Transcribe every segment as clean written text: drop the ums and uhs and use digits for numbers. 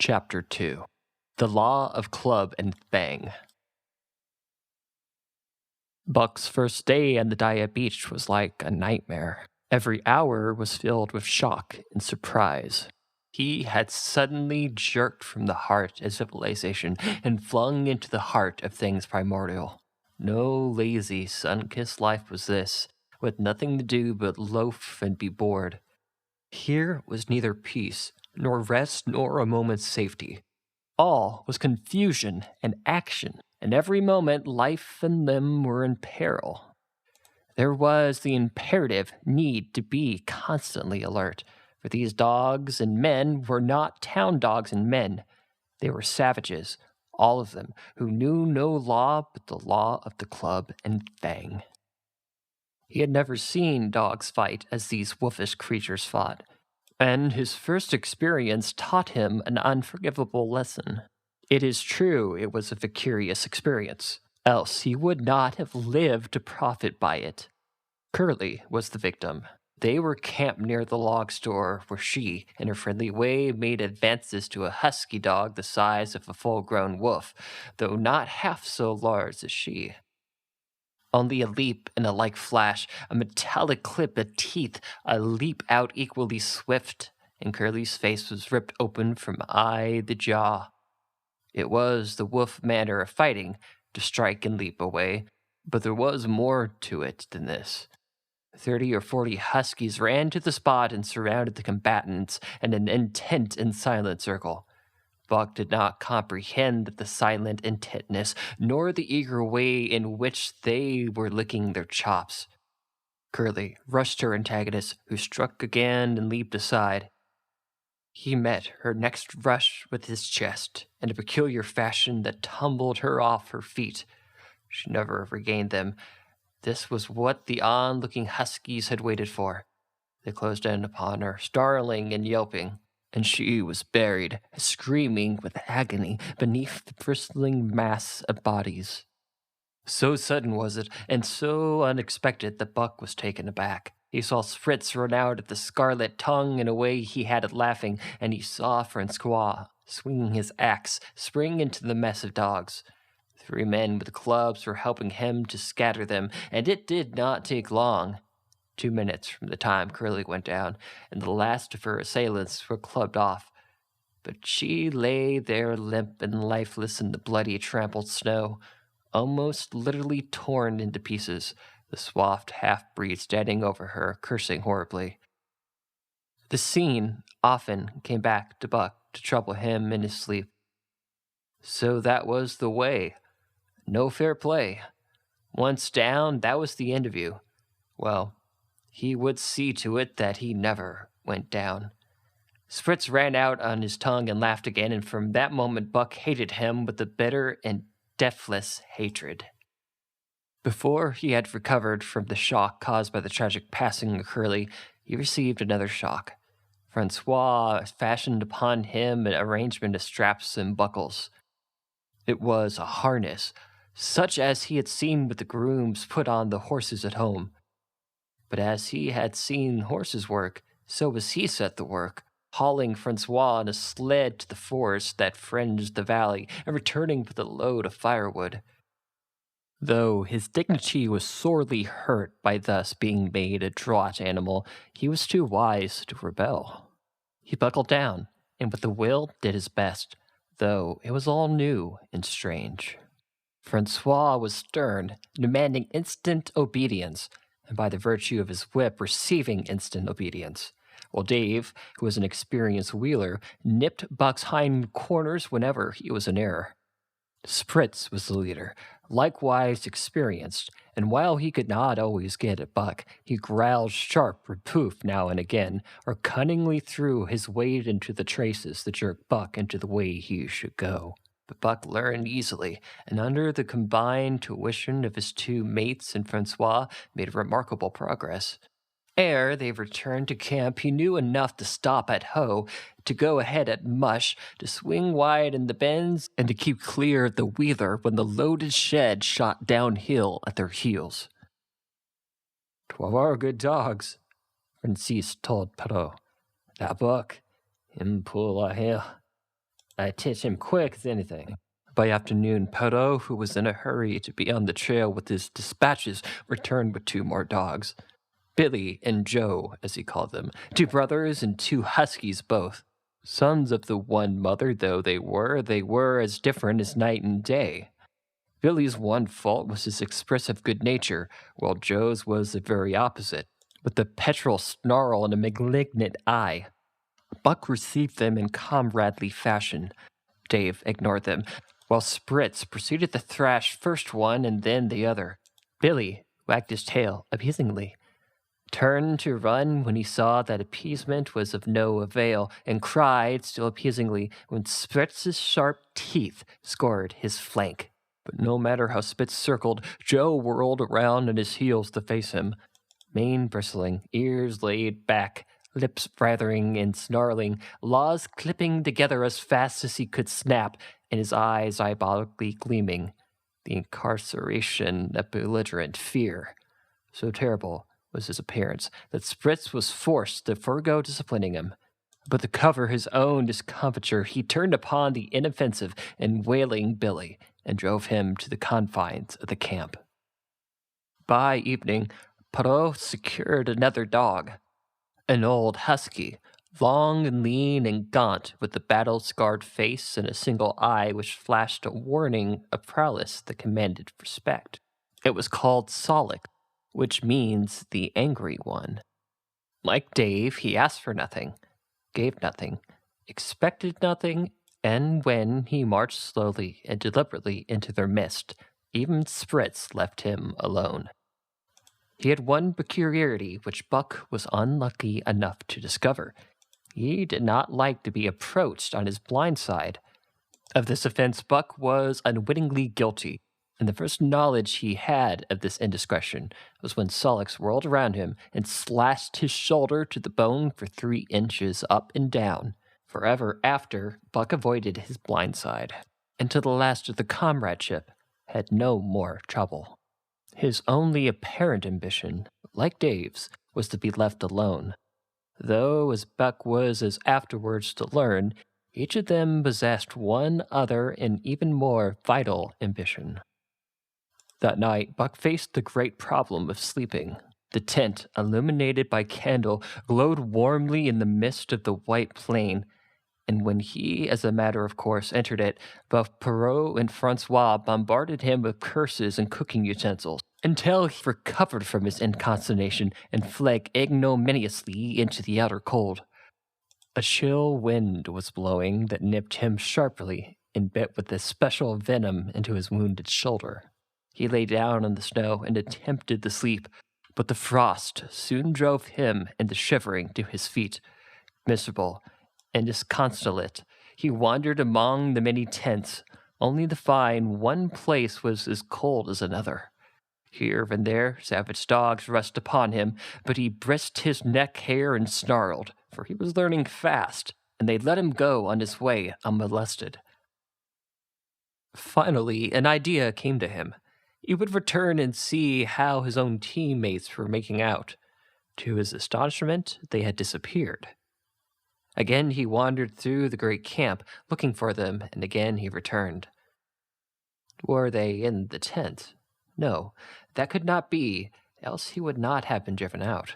Chapter 2 The Law of Club and Fang. Buck's first day on the Daya Beach was like a nightmare. Every hour was filled with shock and surprise. He had suddenly jerked from the heart of civilization and flung into the heart of things primordial. No lazy, sun-kissed life was this, with nothing to do but loaf and be bored. Here was neither peace, nor rest, nor a moment's safety. All was confusion and action, and every moment life and limb were in peril. There was the imperative need to be constantly alert, for these dogs and men were not town dogs and men. They were savages, all of them, who knew no law but the law of the club and fang. He had never seen dogs fight as these wolfish creatures fought, and his first experience taught him an unforgivable lesson. It is true it was a vicarious experience, else he would not have lived to profit by it. Curly was the victim. They were camped near the log store where she, in her friendly way, made advances to a husky dog the size of a full-grown wolf, though not half so large as she. Only a leap and a like flash, a metallic clip of teeth, a leap out equally swift, and Curly's face was ripped open from eye to jaw. It was the wolf manner of fighting, to strike and leap away, but there was more to it than this. 30 or 40 huskies ran to the spot and surrounded the combatants in an intent and silent circle. Buck did not comprehend the silent intentness, nor the eager way in which they were licking their chops. Curly rushed her antagonist, who struck again and leaped aside. He met her next rush with his chest, in a peculiar fashion that tumbled her off her feet. She never regained them. This was what the onlooking huskies had waited for. They closed in upon her, snarling and yelping, and she was buried, screaming with agony, beneath the bristling mass of bodies. So sudden was it, and so unexpected, that Buck was taken aback. He saw Spritz run out of the scarlet tongue in a way he had it laughing, and he saw Francois, swinging his axe, spring into the mess of dogs. 3 men with clubs were helping him to scatter them, and it did not take long. 2 minutes from the time Curly went down, and the last of her assailants were clubbed off. But she lay there limp and lifeless in the bloody, trampled snow, almost literally torn into pieces, the swathed half-breed standing over her, cursing horribly. The scene often came back to Buck to trouble him in his sleep. So that was the way. No fair play. Once down, that was the end of you. Well, he would see to it that he never went down. Spritz ran out on his tongue and laughed again, and from that moment Buck hated him with a bitter and deathless hatred. Before he had recovered from the shock caused by the tragic passing of Curly, he received another shock. Francois fashioned upon him an arrangement of straps and buckles. It was a harness, such as he had seen with the grooms put on the horses at home. But as he had seen horses work, so was he set to work, hauling Francois on a sled to the forest that fringed the valley and returning with a load of firewood. Though his dignity was sorely hurt by thus being made a draught animal, he was too wise to rebel. He buckled down, and with a will did his best, though it was all new and strange. Francois was stern, demanding instant obedience, and by the virtue of his whip receiving instant obedience, while Dave, who was an experienced wheeler, nipped Buck's hind corners whenever he was in error. Spritz was the leader, likewise experienced, and while he could not always get at Buck, he growled sharp reproof now and again, or cunningly threw his weight into the traces to jerk Buck into the way he should go. But Buck learned easily, and under the combined tuition of his 2 mates and Francois, made remarkable progress. Ere they returned to camp, he knew enough to stop at hoe, to go ahead at mush, to swing wide in the bends, and to keep clear of the wheeler when the loaded shed shot downhill at their heels. "'Twere our good dogs," Francis told Perrault. "That Buck, him pull a hair." I teach him quick as anything. By afternoon, Perrault, who was in a hurry to be on the trail with his dispatches, returned with 2 more dogs. Billy and Joe, as he called them, 2 brothers and 2 huskies both. Sons of the one mother though they were as different as night and day. Billy's one fault was his expressive good nature, while Joe's was the very opposite, with a petrol snarl and a malignant eye. Buck received them in comradely fashion. Dave ignored them, while Spritz proceeded to thrash first one and then the other. Billy wagged his tail appeasingly, turned to run when he saw that appeasement was of no avail, and cried still appeasingly when Spritz's sharp teeth scored his flank. But no matter how Spitz circled, Joe whirled around on his heels to face him, mane bristling, ears laid back, lips writhing and snarling, laws clipping together as fast as he could snap, and his eyes diabolically gleaming. The incarceration of belligerent fear. So terrible was his appearance that Spritz was forced to forego disciplining him. But to cover his own discomfiture, he turned upon the inoffensive and wailing Billy and drove him to the confines of the camp. By evening, Perrault secured another dog, an old husky, long and lean and gaunt, with a battle-scarred face and a single eye which flashed a warning of prowess that commanded respect. It was called Solix, which means the angry one. Like Dave, he asked for nothing, gave nothing, expected nothing, and when he marched slowly and deliberately into their midst, even Spritz left him alone. He had one peculiarity which Buck was unlucky enough to discover. He did not like to be approached on his blind side. Of this offense Buck was unwittingly guilty, and the first knowledge he had of this indiscretion was when Solix whirled around him and slashed his shoulder to the bone for 3 inches up and down. Forever after, Buck avoided his blind side, and to the last of the comradeship had no more trouble. His only apparent ambition, like Dave's, was to be left alone, though, as Buck was as afterwards to learn, each of them possessed one other and even more vital ambition. That night, Buck faced the great problem of sleeping. The tent, illuminated by candle, glowed warmly in the mist of the white plain, and when he, as a matter of course, entered it, both Perrault and Francois bombarded him with curses and cooking utensils, until he recovered from his inconsternation and fled ignominiously into the outer cold. A chill wind was blowing that nipped him sharply and bit with a special venom into his wounded shoulder. He lay down on the snow and attempted to sleep, but the frost soon drove him into shivering to his feet. Miserable and disconsolate, he wandered among the many tents, only to find one place was as cold as another. Here and there savage dogs rushed upon him, but he brisked his neck hair and snarled, for he was learning fast, and they let him go on his way unmolested. Finally, an idea came to him. He would return and see how his own teammates were making out. To his astonishment, they had disappeared. Again he wandered through the great camp, looking for them, and again he returned. Were they in the tent? No, that could not be, else he would not have been driven out.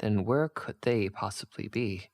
Then where could they possibly be?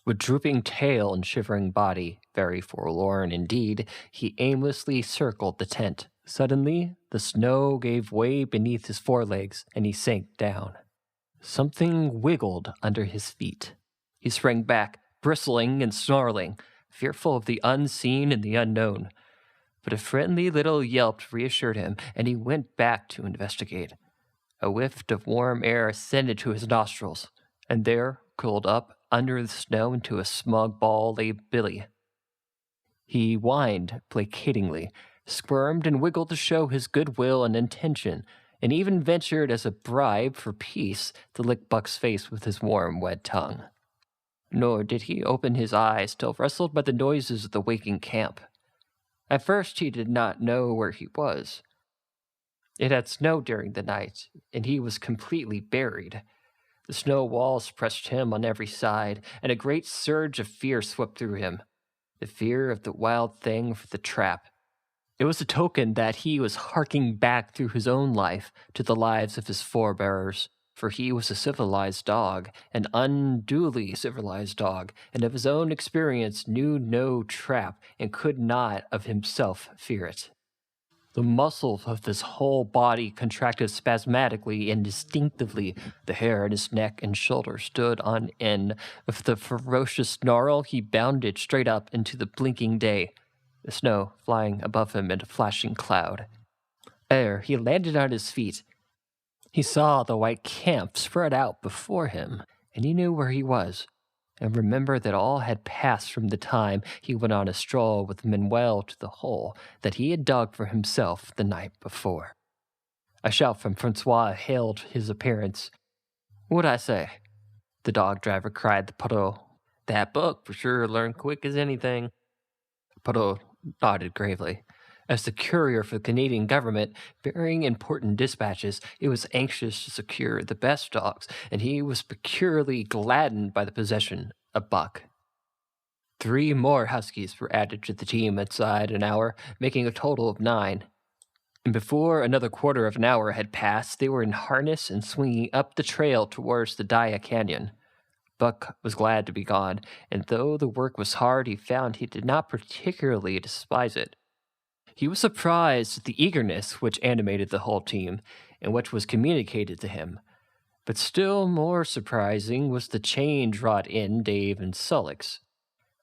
With drooping tail and shivering body, very forlorn indeed, he aimlessly circled the tent. Suddenly, the snow gave way beneath his forelegs, and he sank down. Something wiggled under his feet. He sprang back, bristling and snarling, fearful of the unseen and the unknown. But a friendly little yelp reassured him, and he went back to investigate. A whiff of warm air ascended to his nostrils, and there, curled up under the snow into a smug ball, lay Billy. He whined placatingly, squirmed and wiggled to show his goodwill and intention, and even ventured as a bribe for peace to lick Buck's face with his warm, wet tongue. Nor did he open his eyes till rustled by the noises of the waking camp. At first he did not know where he was. It had snowed during the night, and he was completely buried. The snow walls pressed him on every side, and a great surge of fear swept through him. the fear of the wild thing for the trap. It was a token that he was harking back through his own life to the lives of his forebearers, for he was a civilized dog, an unduly civilized dog, and of his own experience knew no trap and could not of himself fear it. The muscles of his whole body contracted spasmodically and distinctively. The hair on his neck and shoulders stood on end. With the ferocious snarl, he bounded straight up into the blinking day, the snow flying above him in a flashing cloud. Ere he landed on his feet, he saw the white camp spread out before him, and he knew where he was, and remembered that all had passed from the time he went on a stroll with Manuel to the hole that he had dug for himself the night before. A shout from Francois hailed his appearance. "What'd I say?" the dog driver cried to Perrault. "That book for sure learned quick as anything." Perrault nodded gravely. As the courier for the Canadian government, bearing important dispatches, he was anxious to secure the best dogs, and he was peculiarly gladdened by the possession of Buck. 3 more huskies were added to the team inside an hour, making a total of 9. And before another quarter of an hour had passed, they were in harness and swinging up the trail towards the Daya Canyon. Buck was glad to be gone, and though the work was hard, he found he did not particularly despise it. He was surprised at the eagerness which animated the whole team, and which was communicated to him. But still more surprising was the change wrought in Dave and Sullix.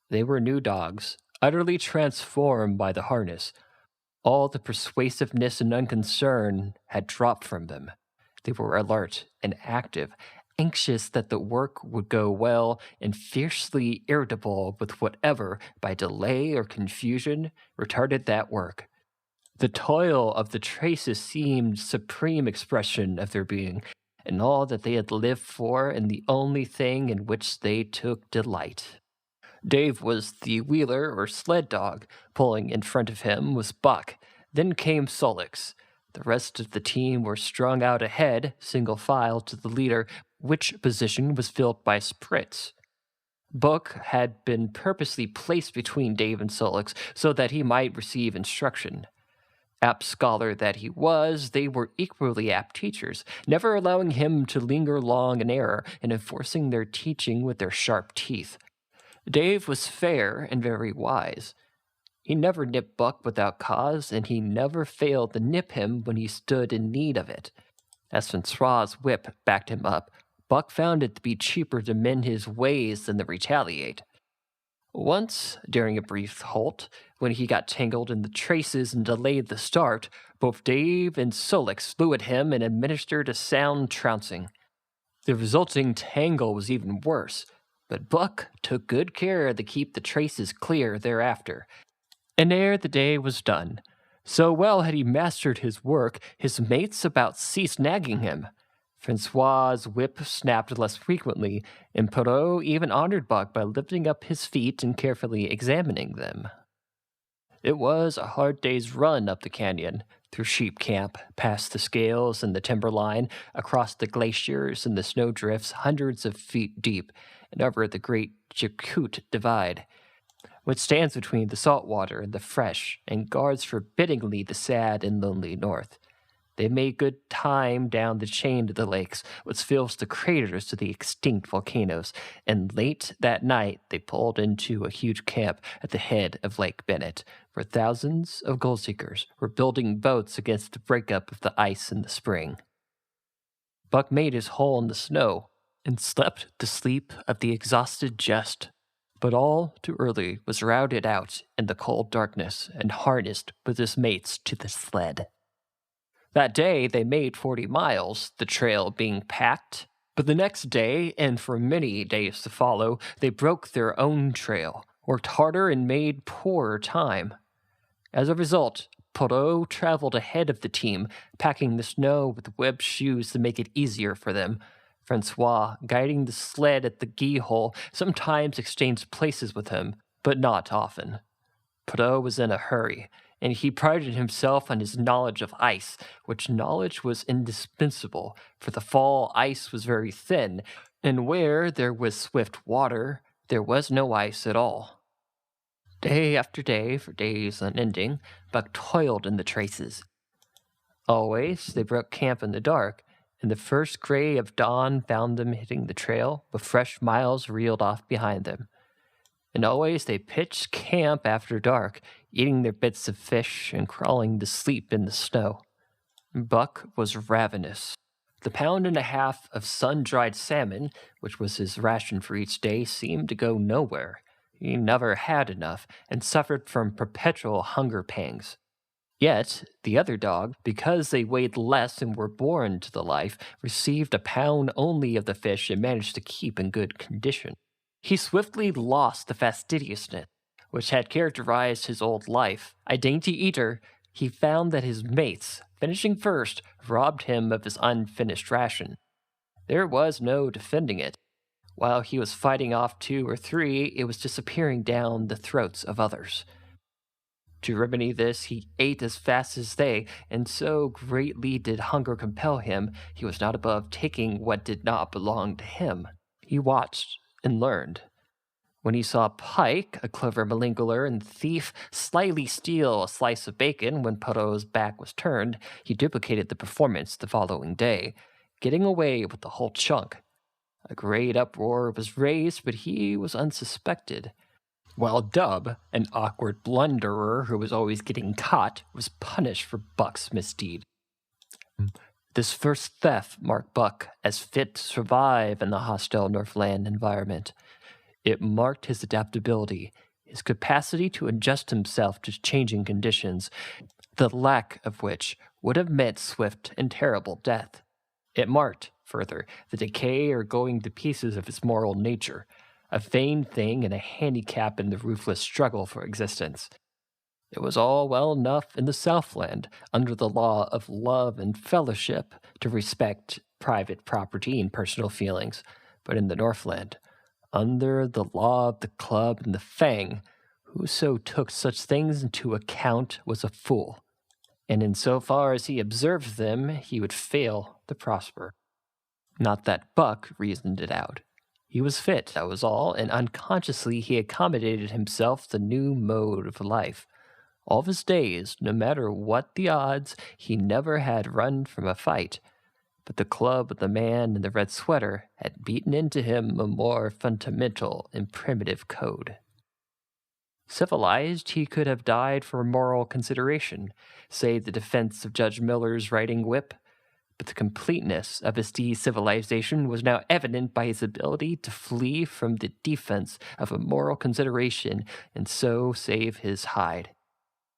They were new dogs, utterly transformed by the harness. All the persuasiveness and unconcern had dropped from them. They were alert and active, anxious that the work would go well, and fiercely irritable with whatever, by delay or confusion, retarded that work. The toil of the traces seemed supreme expression of their being, and all that they had lived for, and the only thing in which they took delight. Dave was the wheeler or sled dog. Pulling in front of him was Buck. Then came Sullix. The rest of the team were strung out ahead, single file to the leader, which position was filled by Spritz. Buck had been purposely placed between Dave and Sullix so that he might receive instruction. Apt scholar that he was, they were equally apt teachers, never allowing him to linger long in error and enforcing their teaching with their sharp teeth. Dave was fair and very wise. He never nipped Buck without cause, and he never failed to nip him when he stood in need of it. As Francois' whip backed him up, Buck found it to be cheaper to mend his ways than to retaliate. Once, during a brief halt, when he got tangled in the traces and delayed the start, both Dave and Sullix flew at him and administered a sound trouncing. The resulting tangle was even worse, but Buck took good care to keep the traces clear thereafter. And ere the day was done, so well had he mastered his work, his mates about ceased nagging him. Francois' whip snapped less frequently, and Perrault even honored Buck by lifting up his feet and carefully examining them. It was a hard day's run up the canyon, through Sheep Camp, past the scales and the timberline, across the glaciers and the snowdrifts hundreds of feet deep, and over the great Chilkoot Divide, which stands between the salt water and the fresh, and guards forbiddingly the sad and lonely north. They made good time down the chain to the lakes, which fills the craters to the extinct volcanoes, and late that night they pulled into a huge camp at the head of Lake Bennett, where thousands of gold seekers were building boats against the breakup of the ice in the spring. Buck made his hole in the snow, and slept the sleep of the exhausted just, but all too early was routed out in the cold darkness and harnessed with his mates to the sled. That day they made 40 miles, the trail being packed, but the next day, and for many days to follow, they broke their own trail, worked harder, and made poorer time. As a result, Perrault traveled ahead of the team, packing the snow with webbed shoes to make it easier for them. Francois, guiding the sled at the gee hole, sometimes exchanged places with him, but not often. Perrault was in a hurry, and he prided himself on his knowledge of ice, which knowledge was indispensable, for the fall ice was very thin, and where there was swift water, there was no ice at all. Day after day, for days unending, Buck toiled in the traces. Always, they broke camp in the dark, and the first gray of dawn found them hitting the trail with fresh miles reeled off behind them. And always they pitched camp after dark, eating their bits of fish and crawling to sleep in the snow. Buck was ravenous. The pound and a half of sun-dried salmon, which was his ration for each day, seemed to go nowhere. He never had enough and suffered from perpetual hunger pangs. Yet, the other dog, because they weighed less and were born to the life, received a pound only of the fish and managed to keep in good condition. He swiftly lost the fastidiousness which had characterized his old life. A dainty eater, he found that his mates, finishing first, robbed him of his unfinished ration. There was no defending it. While he was fighting off 2 or 3, it was disappearing down the throats of others. To remedy this, he ate as fast as they, and so greatly did hunger compel him, he was not above taking what did not belong to him. He watched and learned. When he saw Pike, a clever malingerer and thief, slyly steal a slice of bacon when Poto's back was turned, he duplicated the performance the following day, getting away with the whole chunk. A great uproar was raised, but he was unsuspected, while Dub, an awkward blunderer who was always getting caught, was punished for Buck's misdeed. This first theft marked Buck as fit to survive in the hostile Northland environment. It marked his adaptability, his capacity to adjust himself to changing conditions, the lack of which would have meant swift and terrible death. It marked, further, the decay or going to pieces of his moral nature, a vain thing and a handicap in the ruthless struggle for existence. It was all well enough in the Southland, under the law of love and fellowship, to respect private property and personal feelings, but in the Northland, under the law of the club and the fang, whoso took such things into account was a fool, and in so far as he observed them, he would fail to prosper. Not that Buck reasoned it out. He was fit, that was all, and unconsciously he accommodated himself the new mode of life. All of his days, no matter what the odds, he never had run from a fight. But the club of the man in the red sweater had beaten into him a more fundamental and primitive code. Civilized, he could have died for moral consideration, say the defense of Judge Miller's riding whip, but the completeness of his de-civilization was now evident by his ability to flee from the defense of a moral consideration and so save his hide.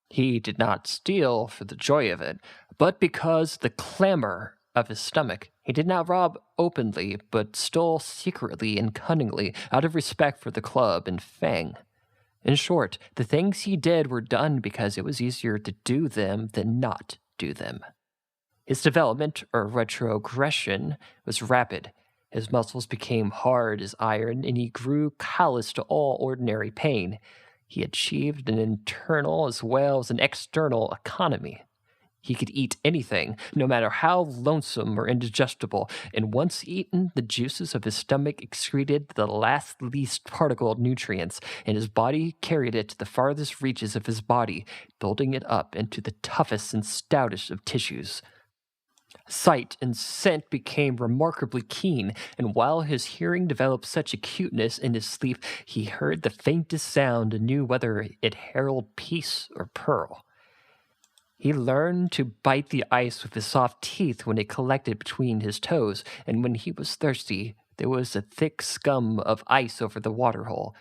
He did not steal for the joy of it, but because the clamor of his stomach. He did not rob openly, but stole secretly and cunningly out of respect for the club and Fang. In short, the things he did were done because it was easier to do them than not do them. His development, or retrogression, was rapid. His muscles became hard as iron, and he grew callous to all ordinary pain. He achieved an internal as well as an external economy. He could eat anything, no matter how lonesome or indigestible, and once eaten, the juices of his stomach excreted the last least particle of nutrients, and his body carried it to the farthest reaches of his body, building it up into the toughest and stoutest of tissues. Sight and scent became remarkably keen, and while his hearing developed such acuteness in his sleep, he heard the faintest sound and knew whether it heralded peace or peril. He learned to bite the ice with his soft teeth when it collected between his toes, and when he was thirsty, there was a thick scum of ice over the waterhole.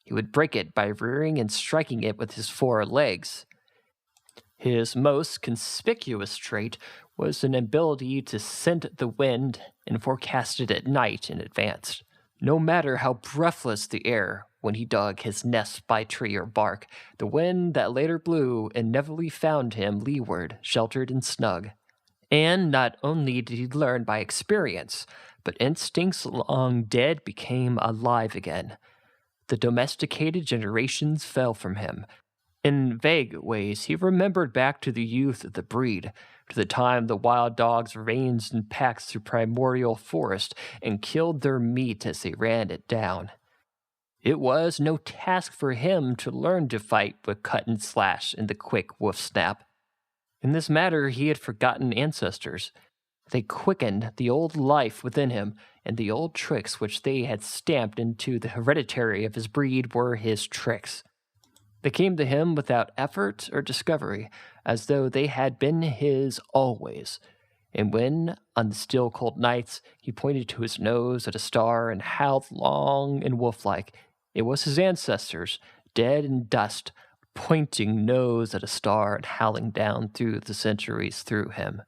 He would break it by rearing and striking it with his 4 legs. His most conspicuous trait was an ability to scent the wind and forecast it at night in advance. No matter how breathless the air, when he dug his nest by tree or bark, the wind that later blew inevitably found him leeward, sheltered and snug. And not only did he learn by experience, but instincts long dead became alive again. The domesticated generations fell from him. In vague ways, he remembered back to the youth of the breed, to the time the wild dogs ranged in packs through primordial forest and killed their meat as they ran it down. It was no task for him to learn to fight with cut and slash and the quick wolf snap. In this matter, he had forgotten ancestors. They quickened the old life within him, and the old tricks which they had stamped into the hereditary of his breed were his tricks. They came to him without effort or discovery, as though they had been his always. And when, on the still cold nights, he pointed to his nose at a star and howled long and wolf-like, it was his ancestors, dead in dust, pointing nose at a star and howling down through the centuries through him.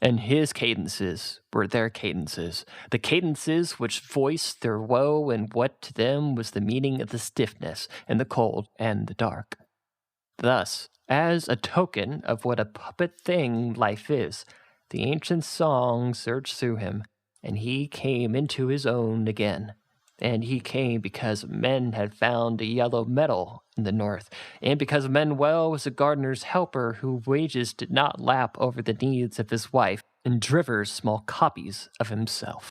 And his cadences were their cadences, the cadences which voiced their woe and what to them was the meaning of the stiffness and the cold and the dark. Thus, as a token of what a puppet thing life is, the ancient song surged through him, and he came into his own again. And he came because men had found a yellow metal in the north, and because Manuel was a gardener's helper whose wages did not lap over the needs of his wife and drivers small copies of himself.